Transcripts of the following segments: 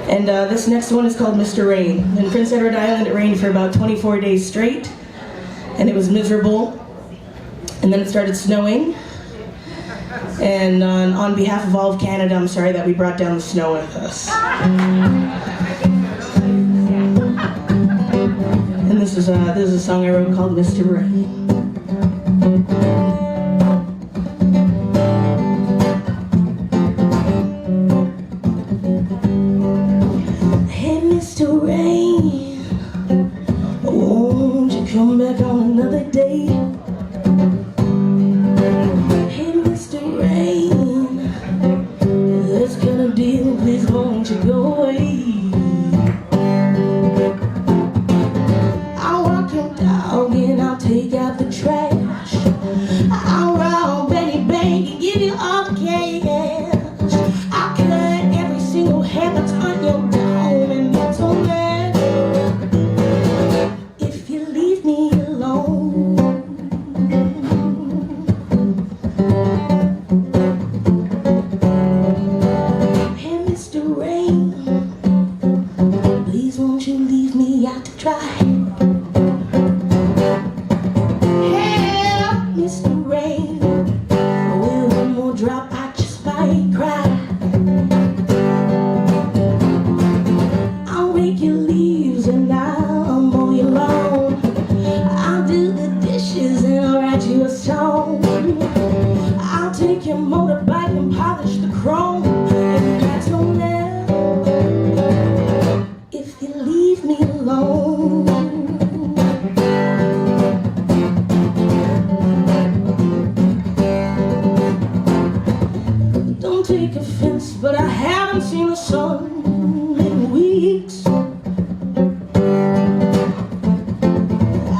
And this next one is called Mr. Rain. In Prince Edward Island, it rained for about 24 days straight, and it was miserable. And then it started snowing. And on behalf of all of Canada, I'm sorry that we brought down the snow with us. And this is a song I wrote called Mr. Rain. Mr. Rain, won't you come back on another day? Hey, Mr. Rain, let's get a deal, please won't you go away? I'll walk your dog and I'll take out the trash. I'll rob any bank and give you all the cash. I'll cut every single hair that's on your dome, and that's all that. If you leave me alone. Hey, Mr. Rain, please won't you leave me out to dry? Hey, Mr. Rain, with one more drop I just might cry. I'll rake your leaves and I'll mow your lawn. I'll do the dishes and I'll write you a song. I'll take your motorbike and polish the chrome, and that's no less if you leave me alone. Don't take offense, but I haven't seen the sun in weeks.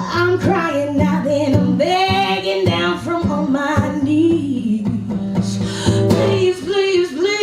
I'm crying now, then I'm begging down from on my knees. Please, please, please,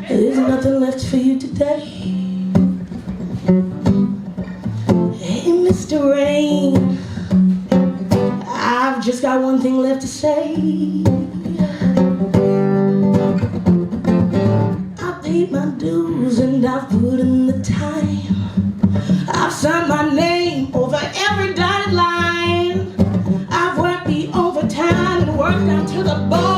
there's nothing left for you today. Hey, Mr. Rain, I've just got one thing left to say. I've paid my dues and I've put in the time. I've signed my name over every dotted line. I've worked the overtime and worked down to the bone.